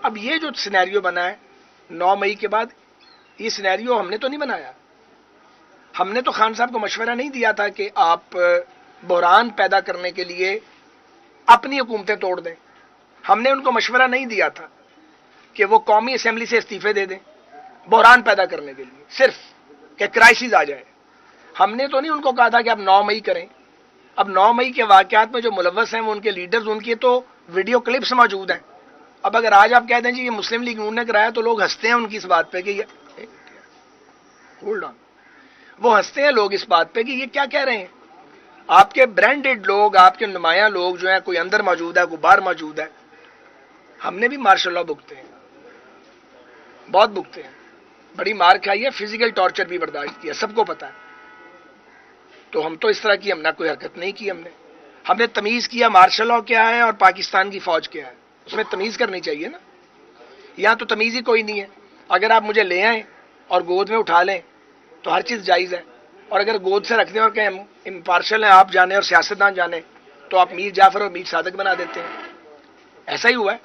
اب یہ جو سینیریو بنا ہے 9 مئی کے بعد، یہ سینیریو ہم نے تو نہیں بنایا. ہم نے تو خان صاحب کو مشورہ نہیں دیا تھا کہ آپ بحران پیدا کرنے کے لیے اپنی حکومتیں توڑ دیں. ہم نے ان کو مشورہ نہیں دیا تھا کہ وہ قومی اسمبلی سے استعفے دے دیں بحران پیدا کرنے کے لیے، صرف کہ کرائسس آ جائے. ہم نے تو نہیں ان کو کہا تھا کہ آپ 9 مئی کریں. اب 9 مئی کے واقعات میں جو ملوث ہیں وہ ان کے لیڈرز، ان کی تو ویڈیو کلپس موجود ہیں. اب اگر آج آپ کہہ دیں جی یہ مسلم لیگ نون نے کرایا تو لوگ ہنستے ہیں ان کی اس بات پہ کہ یہ ہولڈ آن، وہ ہنستے ہیں لوگ اس بات پہ کہ یہ کیا کہہ رہے ہیں. آپ کے برانڈڈ لوگ، آپ کے نمایاں لوگ جو ہیں، کوئی اندر موجود ہے کوئی باہر موجود ہے. ہم نے بھی مارشل لا بھگتے ہیں، بہت بھگتے ہیں، بڑی مار کھائی ہے، فزیکل ٹارچر بھی برداشت کیا، سب کو پتا ہے. تو ہم تو اس طرح کی ہم نے کوئی حرکت نہیں کی. ہم نے تمیز کیا مارشل لا کیا ہے اور پاکستان کی فوج کیا ہے، اس میں تمیز کرنی چاہیے نا. یہاں تو تمیز ہی کوئی نہیں ہے. اگر آپ مجھے لے آئیں اور گود میں اٹھا لیں تو ہر چیز جائز ہے، اور اگر گود سے رکھ دیں اور کہ امپارشل ہیں آپ جانے اور سیاستدان جانے تو آپ میر جعفر اور میر صادق بنا دیتے ہیں. ایسا ہی ہوا ہے.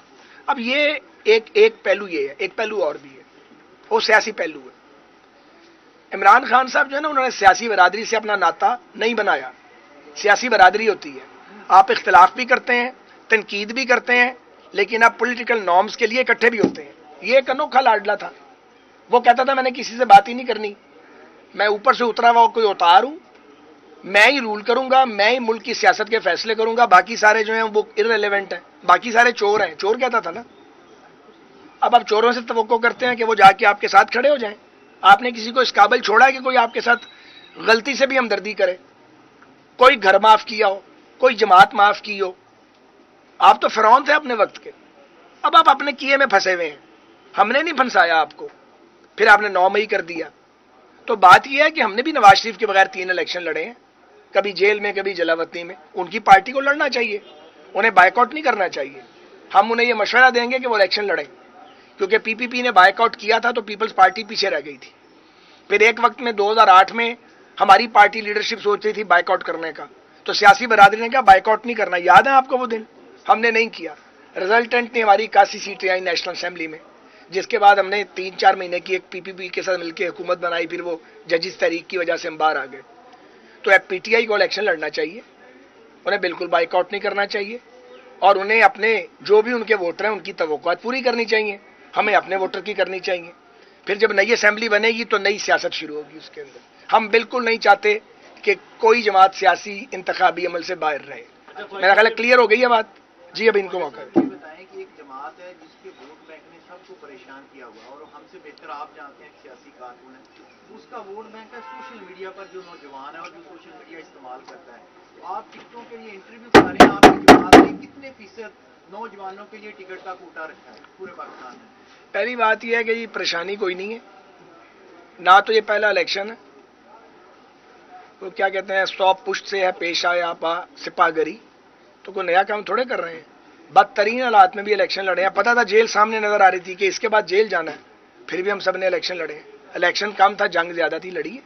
اب یہ ایک پہلو یہ ہے، ایک پہلو اور بھی ہے، وہ سیاسی پہلو ہے. عمران خان صاحب جو ہے نا، انہوں نے سیاسی برادری سے اپنا ناطا نہیں بنایا. سیاسی برادری ہوتی ہے، آپ اختلاف بھی کرتے ہیں، تنقید بھی کرتے ہیں، لیکن آپ پولیٹیکل نارمز کے لیے اکٹھے بھی ہوتے ہیں. یہ ایک انوکھا لاڈلا تھا. وہ کہتا تھا میں نے کسی سے بات ہی نہیں کرنی، میں اوپر سے اترا ہوا کوئی اوتار ہوں، میں ہی رول کروں گا، میں ہی ملک کی سیاست کے فیصلے کروں گا، باقی سارے جو ہیں وہ ارریلیونٹ ہیں، باقی سارے چور ہیں. چور کہتا تھا نا. اب آپ چوروں سے توقع کرتے ہیں کہ وہ جا کے آپ کے ساتھ کھڑے ہو جائیں. آپ نے کسی کو اس قابل چھوڑا ہے کہ کوئی آپ کے ساتھ غلطی سے بھی ہمدردی کرے، کوئی گھر معاف کیا ہو، کوئی جماعت معاف کی ہو؟ آپ تو فرعون تھے اپنے وقت کے. اب آپ اپنے کیے میں پھنسے ہوئے ہیں. ہم نے نہیں پھنسایا آپ کو، پھر آپ نے 9 مئی کر دیا. تو بات یہ ہے کہ ہم نے بھی نواز شریف کے بغیر 3 الیکشن لڑے ہیں، کبھی جیل میں کبھی جلا وطنی میں. ان کی پارٹی کو لڑنا چاہیے، انہیں بائیک آؤٹ نہیں کرنا چاہیے. ہم انہیں یہ مشورہ دیں گے کہ وہ الیکشن لڑیں، کیونکہ پی پی پی نے بائیک آؤٹ کیا تھا تو پیپلز پارٹی پیچھے رہ گئی تھی. پھر ایک وقت میں 2008 میں ہماری پارٹی لیڈرشپ سوچ رہی تھی بائیک آؤٹ کرنے کا، تو سیاسی برادری نے کہا بائیک آؤٹ نہیں کرنا. یاد ہے آپ کو وہ دن؟ ہم نے نہیں کیا. رزلٹنٹ نے ہماری 81 سیٹیں آئی نیشنل اسمبلی میں، جس کے بعد ہم نے 3-4 مہینے کی ایک پی پی پی کے ساتھ مل کے حکومت بنائی. پھر وہ ججز تحریک کی وجہ سے ہم باہر آ گئے. تو اب پی ٹی آئی کو الیکشن لڑنا چاہیے، انہیں بالکل بائیک آؤٹ نہیں کرنا چاہیے، اور انہیں اپنے جو بھی ان کے ووٹر ہیں ان کی توقعات پوری کرنی چاہیے. ہمیں اپنے ووٹر کی کرنی چاہیے. پھر جب نئی اسمبلی بنے گی تو نئی سیاست شروع ہوگی اس کے اندر. ہم بالکل نہیں چاہتے کہ کوئی جماعت سیاسی انتخابی عمل سے باہر رہے. میرا خیال ہے کلیئر ہو گئی ہے بات. جی اب ان کو موقع ہے. بتائیں کہ ایک جماعت ہے جس کے ووٹ بینک نے سب کو پریشان کیا ہوا، اور ہم سے بہتر آپ جانتے ہیں سیاسی کارکن ہیں، اس کا ووٹ بینک ہے سوشل میڈیا پر جو نوجوان ہے اور جو سوشل میڈیا استعمال کرتا ہے. تو آپ ٹکٹوں کے لیے انٹرویو کرا رہے ہیں، آپ کی جماعت نے کتنے فیصد نوجوانوں کے لیے ٹکٹ کا کوٹا رکھا ہے پورے پاکستان میں؟ پہلی بات یہ ہے کہ یہ پریشانی کوئی نہیں ہے، نہ تو یہ پہلا الیکشن ہے. وہ کیا کہتے ہیں، سٹاپ پشت سے ہے پیش آیا پا سپاہ گری، تو کوئی نیا کام تھوڑے کر رہے ہیں. بدترین حالات میں بھی الیکشن لڑے ہیں. پتا تھا جیل سامنے نظر آ رہی تھی کہ اس کے بعد جیل جانا ہے، پھر بھی ہم سب نے الیکشن لڑے ہیں. الیکشن کم تھا، جنگ زیادہ تھی، لڑی ہے.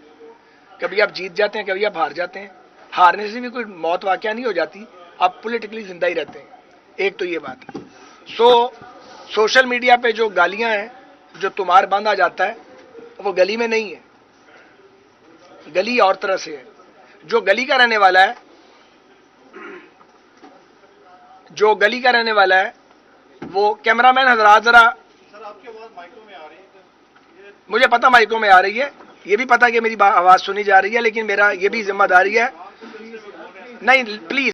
کبھی آپ جیت جاتے ہیں، کبھی آپ ہار جاتے ہیں. ہارنے سے بھی کوئی موت واقعہ نہیں ہو جاتی، آپ پولیٹیکلی زندہ ہی رہتے ہیں. ایک تو یہ بات ہے. سوشل میڈیا پہ جو گالیاں ہیں، جو تمہار باندھا جاتا ہے، وہ گلی میں نہیں ہے، گلی اور طرح سے ہے. جو گلی کا رہنے والا ہے، جو گلی کا رہنے والا ہے وہ کیمرہ مین حضرات ذرا، سر آپ کی آواز مائکوں میں آ رہی ہے؟ مجھے پتا مائکوں میں آ رہی ہے، یہ بھی پتا کہ میری آواز سنی جا رہی ہے، لیکن میرا یہ بھی ذمہ داری ہے. نہیں پلیز